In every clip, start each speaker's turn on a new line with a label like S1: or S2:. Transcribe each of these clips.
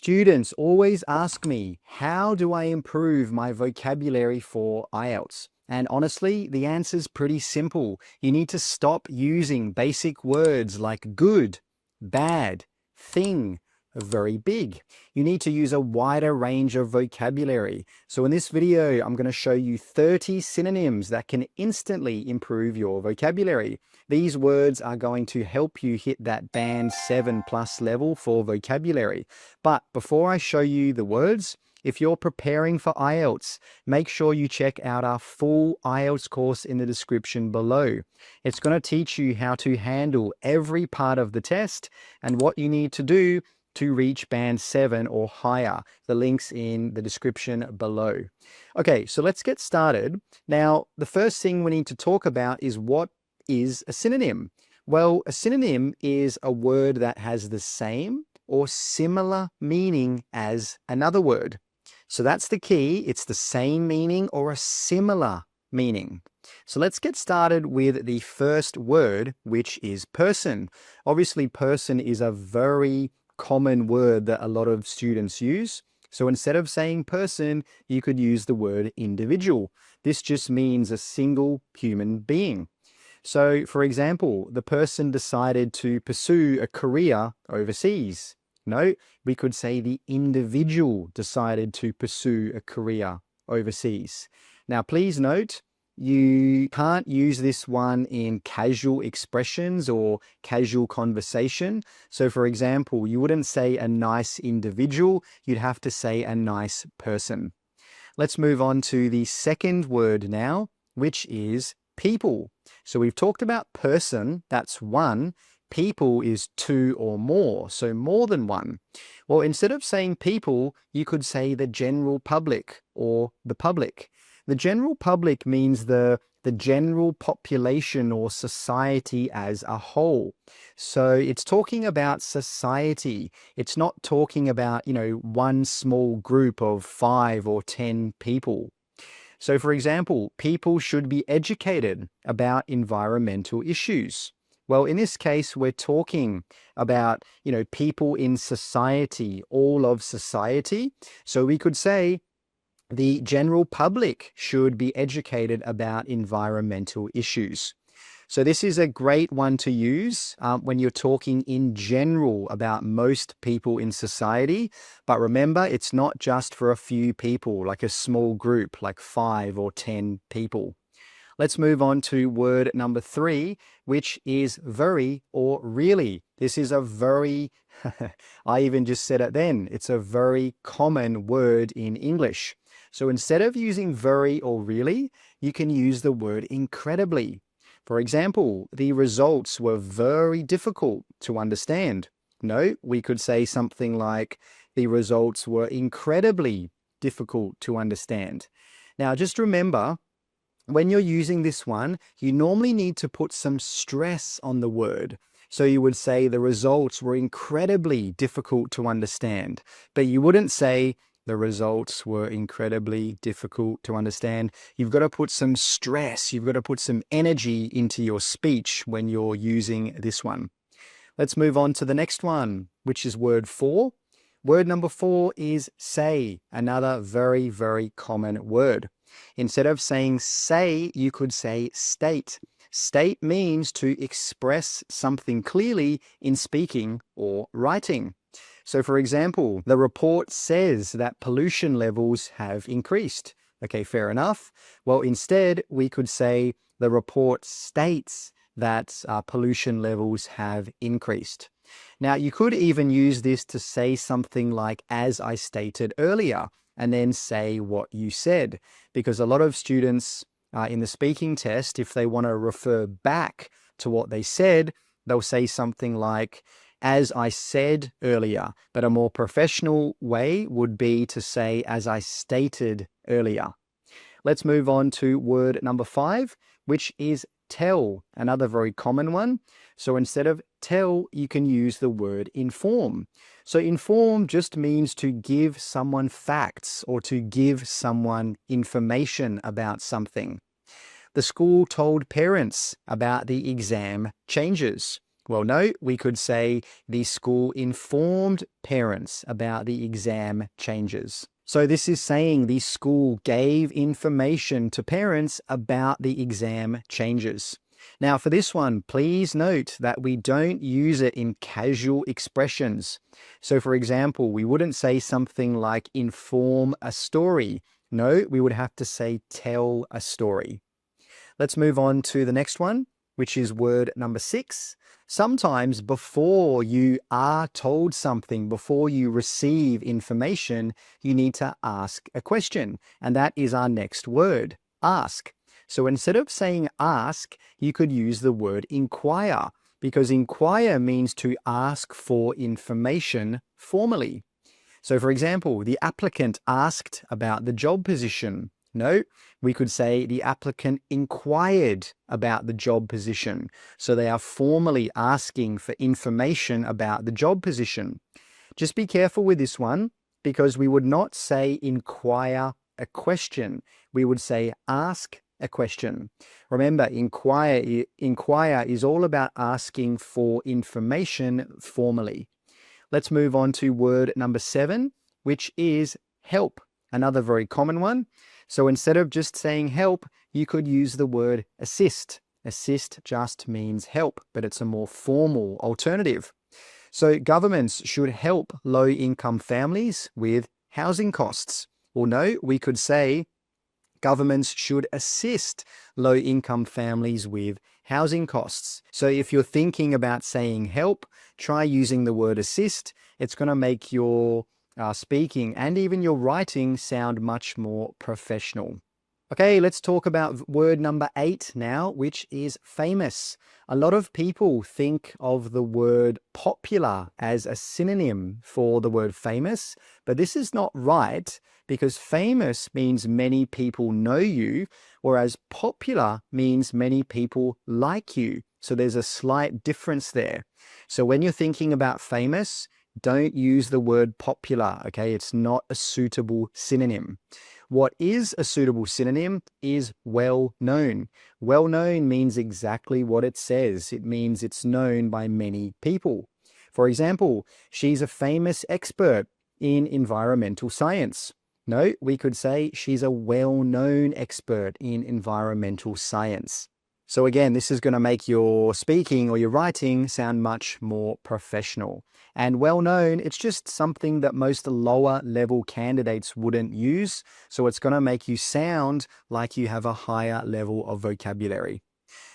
S1: Students always ask me, how do I improve my vocabulary for IELTS? And honestly, the answer's pretty simple. You need to stop using basic words like good, bad, thing, very big. You need to use a wider range of vocabulary. So in this video, I'm going to show you 30 synonyms that can instantly improve your vocabulary. These words are going to help you hit that band 7+ level for vocabulary. But before I show you the words, if you're preparing for IELTS, make sure you check out our full IELTS course in the description below. It's going to teach you how to handle every part of the test and what you need to do to reach band 7 or higher. The link's in the description below. Okay, so let's get started. Now, the first thing we need to talk about is what is a synonym? Well, a synonym is a word that has the same or similar meaning as another word. So that's the key. It's the same meaning or a similar meaning. So let's get started with the first word, which is person. Obviously, person is a very common word that a lot of students use. So instead of saying person, you could use the word individual. This just means a single human being. So, for example, the person decided to pursue a career overseas. No, we could say the individual decided to pursue a career overseas. Now, please note, you can't use this one in casual expressions or casual conversation. So, for example, you wouldn't say a nice individual, you'd have to say a nice person. Let's move on to the second word now, which is people. So we've talked about person, that's one. People is two or more, so more than one. Well, instead of saying people, you could say the general public or the public. The general public means the general population or society as a whole. So it's talking about society. It's not talking about, one small group of 5 or 10 people. So, for example, people should be educated about environmental issues. Well, in this case, we're talking about, people in society, all of society. So we could say the general public should be educated about environmental issues. So this is a great one to use when you're talking in general about most people in society. But remember, it's not just for a few people, like a small group, like 5 or 10 people. Let's move on to word number 3, which is very or really. This is a very, I even just said it then, it's a very common word in English. So instead of using very or really, you can use the word incredibly. For example, the results were very difficult to understand. No, we could say something like, the results were incredibly difficult to understand. Now, just remember, when you're using this one, you normally need to put some stress on the word. So you would say the results were incredibly difficult to understand, but you wouldn't say the results were incredibly difficult to understand. You've got to put some stress, you've got to put some energy into your speech when you're using this one. Let's move on to the next one, which is word 4. Word number 4 is say, another very, very common word. Instead of saying say, you could say state. State means to express something clearly in speaking or writing. So, for example, the report says that pollution levels have increased. Okay, fair enough. Well, instead, we could say the report states that pollution levels have increased. Now, you could even use this to say something like, as I stated earlier, and then say what you said. Because a lot of students in the speaking test, if they want to refer back to what they said, they'll say something like, as I said earlier, but a more professional way would be to say, as I stated earlier. Let's move on to word number 5, which is tell, another very common one. So instead of tell, you can use the word inform. So inform just means to give someone facts or to give someone information about something. The school told parents about the exam changes. Well, no, we could say the school informed parents about the exam changes. So this is saying the school gave information to parents about the exam changes. Now for this one, please note that we don't use it in casual expressions. So for example, we wouldn't say something like inform a story. No, we would have to say tell a story. Let's move on to the next one, which is word number 6. Sometimes before you are told something, before you receive information, you need to ask a question. And that is our next word, ask. So instead of saying ask, you could use the word inquire, because inquire means to ask for information formally. So for example, the applicant asked about the job position. No, we could say the applicant inquired about the job position. So they are formally asking for information about the job position. Just be careful with this one, because we would not say inquire a question. We would say ask a question. Remember, inquire is all about asking for information formally. Let's move on to word number 7, which is help, another very common one. So instead of just saying help, you could use the word assist. Assist just means help, but it's a more formal alternative. So governments should help low-income families with housing costs. Or no, we could say governments should assist low-income families with housing costs. So if you're thinking about saying help, try using the word assist. It's going to make your speaking and even your writing sound much more professional. Okay, let's talk about word number 8 now, which is famous. A lot of people think of the word popular as a synonym for the word famous, but this is not right, because famous means many people know you, whereas popular means many people like you. So there's a slight difference there. So when you're thinking about famous, don't use the word popular, okay? It's not a suitable synonym. What is a suitable synonym is well-known. Well-known means exactly what it says. It means it's known by many people. For example, she's a famous expert in environmental science. No, we could say she's a well-known expert in environmental science. So again, this is going to make your speaking or your writing sound much more professional. And well-known, it's just something that most lower level candidates wouldn't use. So it's going to make you sound like you have a higher level of vocabulary.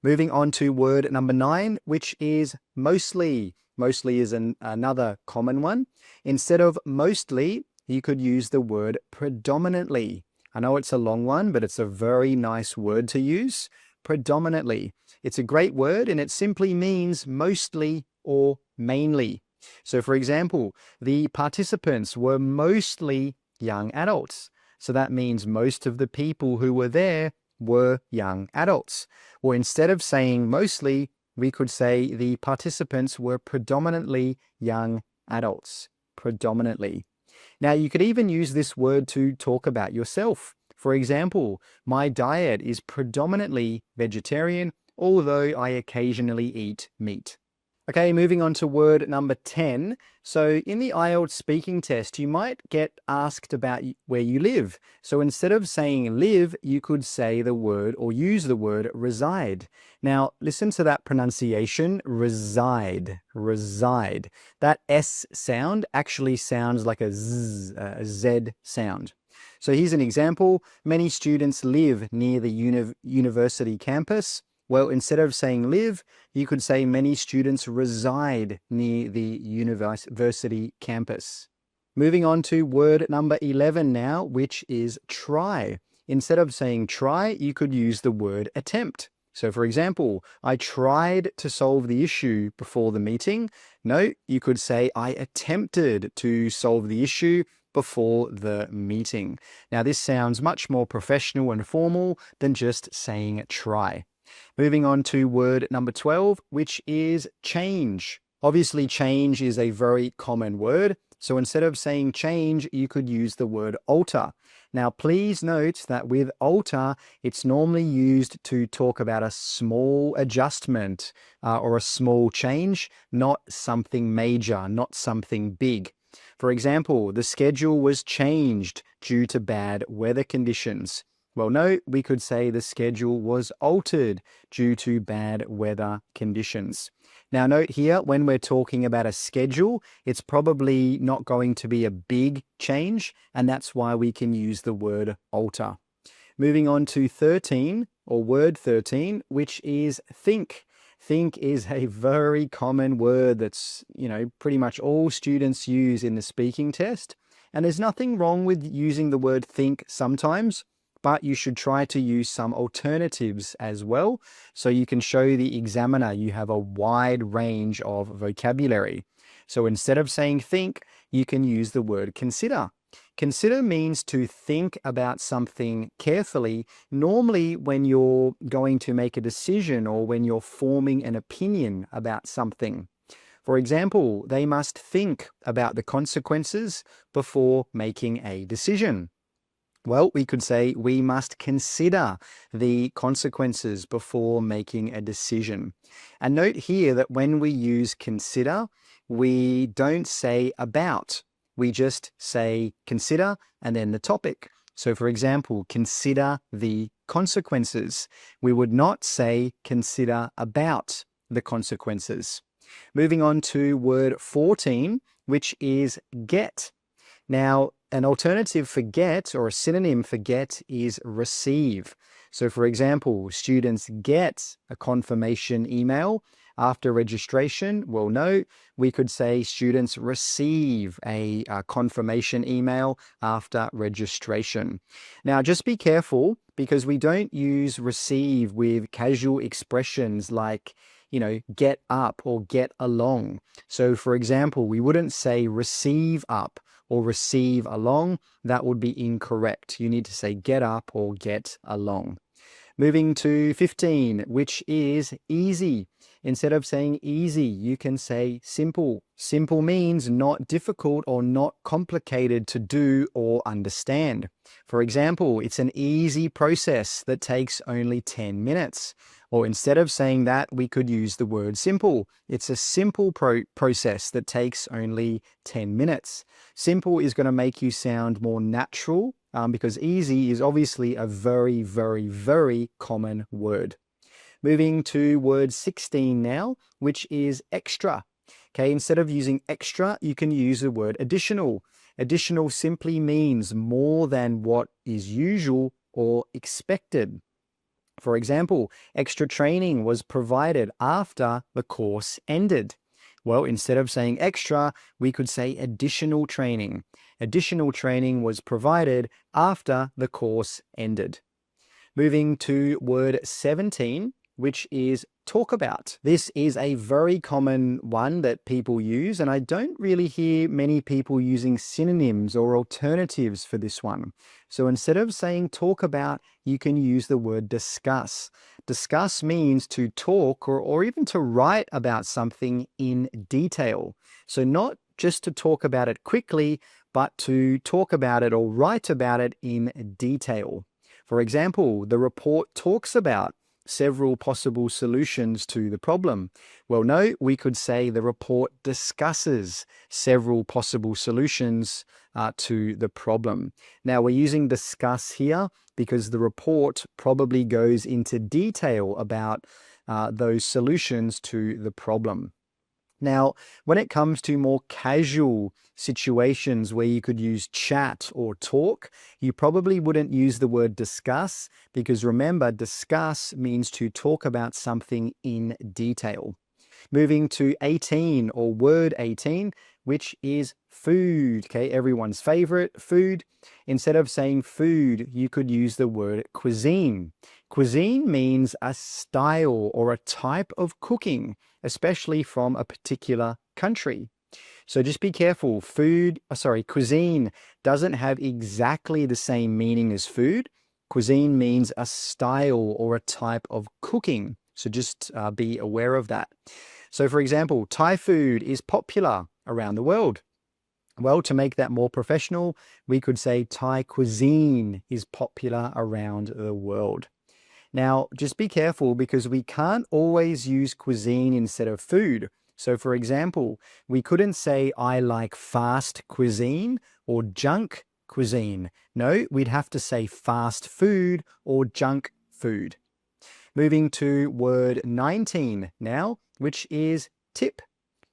S1: Moving on to word number 9, which is mostly. Mostly is another common one. Instead of mostly, you could use the word predominantly. I know it's a long one, but it's a very nice word to use. Predominantly. It's a great word, and it simply means mostly or mainly. So for example, the participants were mostly young adults. So that means most of the people who were there were young adults. Or instead of saying mostly, we could say the participants were predominantly young adults. Predominantly. Now you could even use this word to talk about yourself. For example, my diet is predominantly vegetarian, although I occasionally eat meat. Okay, moving on to word number 10. So in the IELTS speaking test, you might get asked about where you live. So instead of saying live, you could say the word or use the word reside. Now, listen to that pronunciation, reside, reside. That S sound actually sounds like a Z sound. So here's an example. Many students live near the university campus. Well, instead of saying live, you could say many students reside near the university campus. Moving on to word number 11 now, which is try. Instead of saying try, you could use the word attempt. So for example, I tried to solve the issue before the meeting. No, you could say I attempted to solve the issue before the meeting. Now this sounds much more professional and formal than just saying try. Moving on to word number 12, which is change. Obviously, change is a very common word. So instead of saying change, you could use the word alter. Now, please note that with alter, it's normally used to talk about a small adjustment or a small change, not something major, not something big. For example, the schedule was changed due to bad weather conditions. Well, no, we could say the schedule was altered due to bad weather conditions. Now, note here, when we're talking about a schedule, it's probably not going to be a big change, and that's why we can use the word alter. Moving on to 13, or word 13, which is think. Think is a very common word that's, pretty much all students use in the speaking test. And there's nothing wrong with using the word think sometimes, but you should try to use some alternatives as well, so you can show the examiner you have a wide range of vocabulary. So instead of saying think, you can use the word consider. Consider means to think about something carefully, normally when you're going to make a decision or when you're forming an opinion about something. For example, they must think about the consequences before making a decision. Well, we could say we must consider the consequences before making a decision. And note here that when we use consider, we don't say about. We just say consider and then the topic. So for example, consider the consequences. We would not say consider about the consequences. Moving on to word 14, which is get. Now, an alternative for get, or a synonym for get, is receive. So for example, students get a confirmation email after registration. Well, no, we could say students receive a confirmation email after registration. Now, just be careful because we don't use receive with casual expressions like, get up or get along. So for example, we wouldn't say receive up or receive along. That would be incorrect. You need to say get up or get along. Moving to 15, which is easy. Instead of saying easy, you can say simple. Simple means not difficult or not complicated to do or understand. For example, it's an easy process that takes only 10 minutes. Or instead of saying that, we could use the word simple. It's a simple process that takes only 10 minutes. Simple is going to make you sound more natural because easy is obviously a very, very, very common word. Moving to word 16 now, which is extra. Okay, instead of using extra, you can use the word additional. Additional simply means more than what is usual or expected. For example, extra training was provided after the course ended. Well, instead of saying extra, we could say additional training. Additional training was provided after the course ended. Moving to word 17, which is talk about. This is a very common one that people use, and I don't really hear many people using synonyms or alternatives for this one. So instead of saying talk about, you can use the word discuss. Discuss means to talk or even to write about something in detail. So not just to talk about it quickly, but to talk about it or write about it in detail. For example, the report talks about several possible solutions to the problem. Well, no, we could say the report discusses several possible solutions to the problem. Now, we're using discuss here because the report probably goes into detail about those solutions to the problem. Now, when it comes to more casual situations where you could use chat or talk, you probably wouldn't use the word discuss because remember, discuss means to talk about something in detail. Moving to 18 or word 18, which is food. Okay, everyone's favorite, food. Instead of saying food, you could use the word cuisine. Cuisine means a style or a type of cooking, especially from a particular country. So just be careful. Cuisine doesn't have exactly the same meaning as food. Cuisine means a style or a type of cooking. So just be aware of that. So for example, Thai food is popular around the world. Well, to make that more professional, we could say Thai cuisine is popular around the world. Now, just be careful because we can't always use cuisine instead of food. So, for example, we couldn't say I like fast cuisine or junk cuisine. No, we'd have to say fast food or junk food. Moving to word 19 now, which is tip.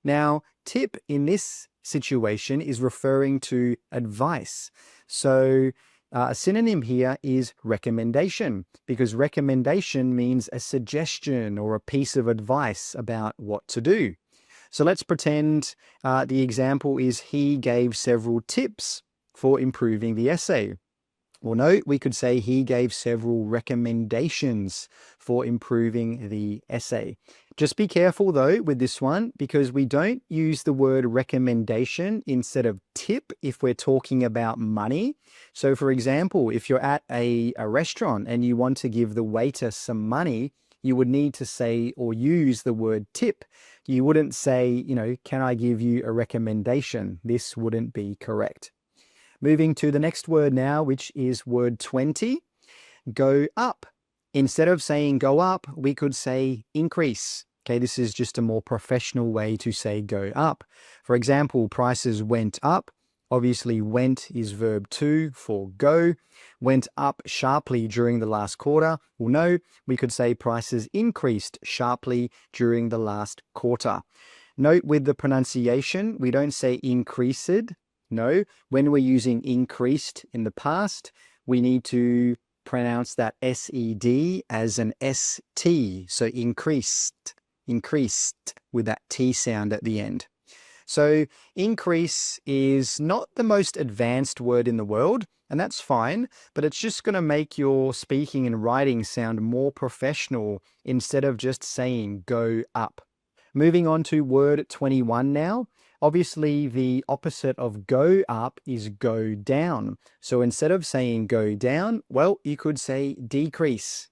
S1: Now, tip in this situation is referring to advice. So, a synonym here is recommendation, because recommendation means a suggestion or a piece of advice about what to do. So let's pretend the example is he gave several tips for improving the essay. Well, no, we could say he gave several recommendations for improving the essay. Just be careful though with this one because we don't use the word recommendation instead of tip if we're talking about money. So for example, if you're at a restaurant and you want to give the waiter some money, you would need to say or use the word tip. You wouldn't say, can I give you a recommendation? This wouldn't be correct. Moving to the next word now, which is word 20, go up. Instead of saying go up, we could say increase. Okay, this is just a more professional way to say go up. For example, prices went up. Obviously, went is verb 2 for go. Went up sharply during the last quarter. Well, no, we could say prices increased sharply during the last quarter. Note with the pronunciation, we don't say increased. No, when we're using increased in the past, we need to pronounce that SED as an ST. So increased with that T sound at the end. So increase is not the most advanced word in the world, and that's fine, but it's just going to make your speaking and writing sound more professional instead of just saying go up. Moving on to word 21 now. Obviously, the opposite of go up is go down. So instead of saying go down, well, you could say decrease.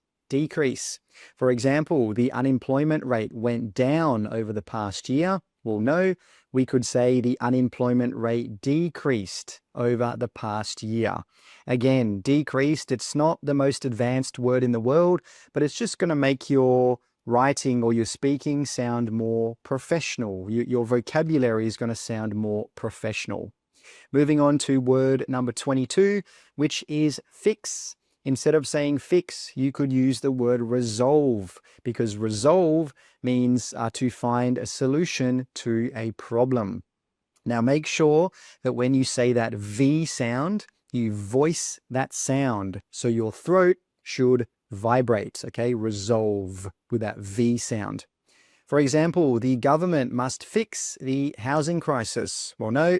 S1: For example, the unemployment rate went down over the past year. Well, no, we could say the unemployment rate decreased over the past year. Again, decreased, it's not the most advanced word in the world, but it's just going to make your writing or your speaking sound more professional. Your vocabulary is going to sound more professional. Moving on to word number 22, which is fix. Instead of saying fix, you could use the word resolve because resolve means to find a solution to a problem. Now make sure that when you say that V sound, you voice that sound. So your throat should vibrate, okay? Resolve with that V sound. For example, the government must fix the housing crisis. Well, no,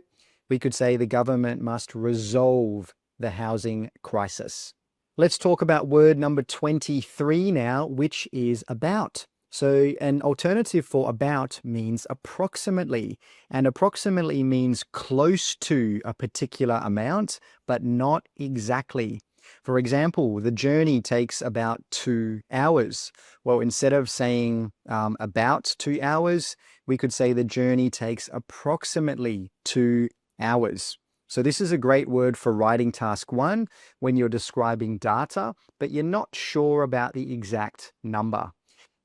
S1: we could say the government must resolve the housing crisis. Let's talk about word number 23 now, which is about. So an alternative for about means approximately, and approximately means close to a particular amount, but not exactly. For example, the journey takes about 2 hours. Well, instead of saying about 2 hours, we could say the journey takes approximately 2 hours. So this is a great word for writing task 1 when you're describing data, but you're not sure about the exact number.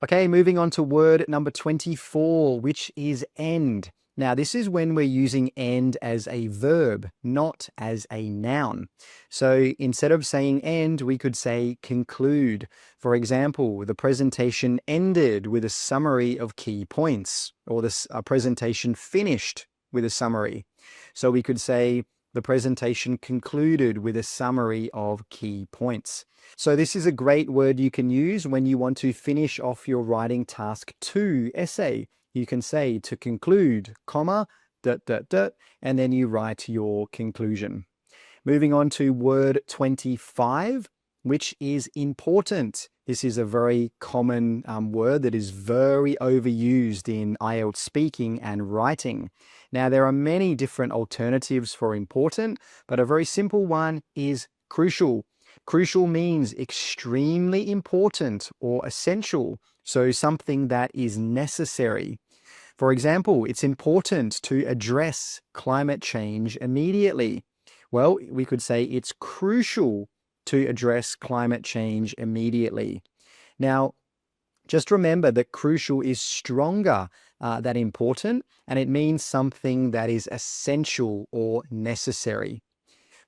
S1: Okay, moving on to word number 24, which is end. Now, this is when we're using end as a verb, not as a noun. So instead of saying end, we could say conclude. For example, the presentation ended with a summary of key points, or the presentation finished with a summary. So we could say the presentation concluded with a summary of key points. So this is a great word you can use when you want to finish off your writing task 2 essay. You can say to conclude, comma, ... and then you write your conclusion. Moving on to word 25, which is important. This is a very common word that is very overused in IELTS speaking and writing. Now, there are many different alternatives for important, but a very simple one is crucial. Crucial means extremely important or essential, so something that is necessary. For example, it's important to address climate change immediately. Well, we could say it's crucial to address climate change immediately. Now, just remember that crucial is stronger than important, and it means something that is essential or necessary.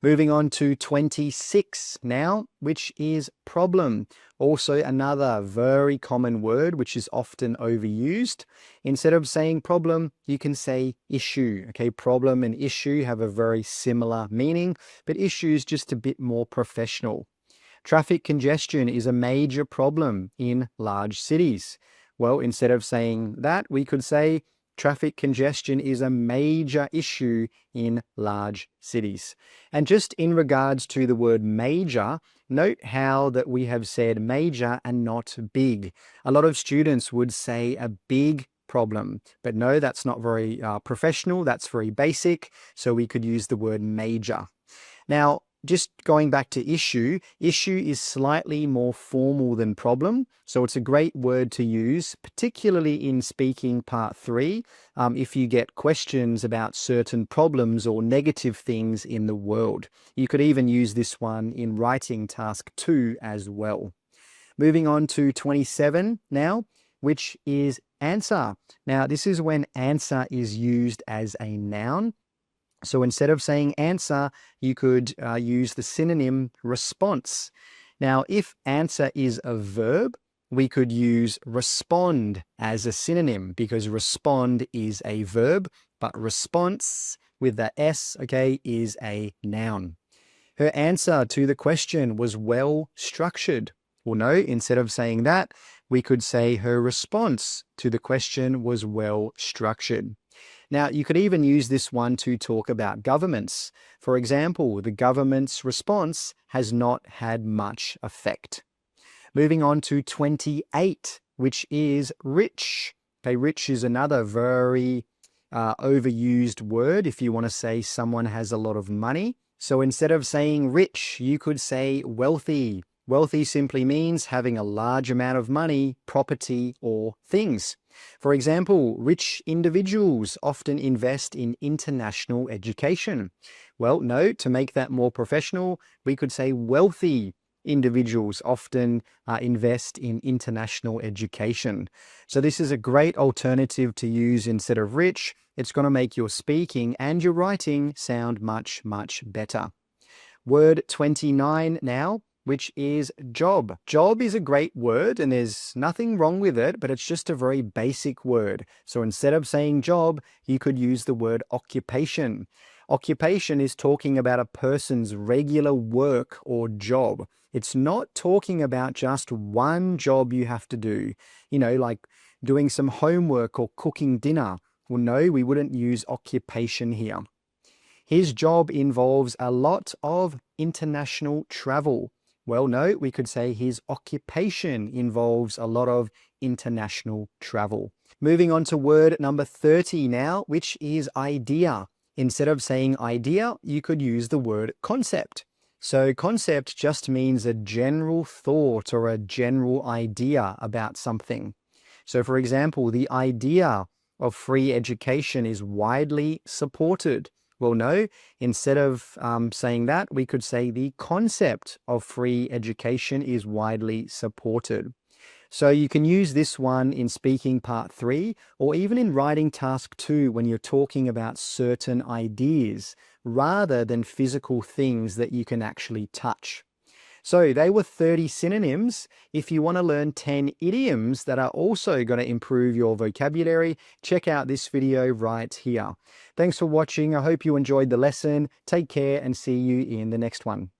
S1: Moving on to 26 now, which is problem. Also another very common word which is often overused. Instead of saying problem, you can say issue. Okay, problem and issue have a very similar meaning, but issue is just a bit more professional. Traffic congestion is a major problem in large cities. Well, instead of saying that, we could say traffic congestion is a major issue in large cities. And just in regards to the word major, note how that we have said major and not big. A lot of students would say a big problem, but no, that's not very professional. That's very basic. So we could use the word major. Now, just going back to issue, issue is slightly more formal than problem. So it's a great word to use, particularly in speaking part 3, if you get questions about certain problems or negative things in the world. You could even use this one in writing task 2 as well. Moving on to 27 now, which is answer. Now, this is when answer is used as a noun. So instead of saying answer, you could use the synonym response. Now, if answer is a verb, we could use respond as a synonym because respond is a verb, but response with the S, okay, is a noun. Her answer to the question was well structured. Well, no, instead of saying that, we could say her response to the question was well structured. Now, you could even use this one to talk about governments. For example, the government's response has not had much effect. Moving on to 28, which is rich. Okay, rich is another very overused word if you want to say someone has a lot of money. So instead of saying rich, you could say wealthy. Wealthy simply means having a large amount of money, property, or things. For example, rich individuals often invest in international education. Well, no, to make that more professional, we could say wealthy individuals often invest in international education. So this is a great alternative to use instead of rich. It's going to make your speaking and your writing sound much, much better. Word 29 now, which is job. Job is a great word and there's nothing wrong with it, but it's just a very basic word. So instead of saying job, you could use the word occupation. Occupation is talking about a person's regular work or job. It's not talking about just one job you have to do, like doing some homework or cooking dinner. Well, no, we wouldn't use occupation here. His job involves a lot of international travel. Well, no, we could say his occupation involves a lot of international travel. Moving on to word number 30 now, which is idea. Instead of saying idea, you could use the word concept. So concept just means a general thought or a general idea about something. So for example, the idea of free education is widely supported. Well, no, instead of saying that, we could say the concept of free education is widely supported. So you can use this one in speaking part 3 or even in writing task 2 when you're talking about certain ideas rather than physical things that you can actually touch. So they were 30 synonyms. If you want to learn 10 idioms that are also going to improve your vocabulary, check out this video right here. Thanks for watching. I hope you enjoyed the lesson. Take care and see you in the next one.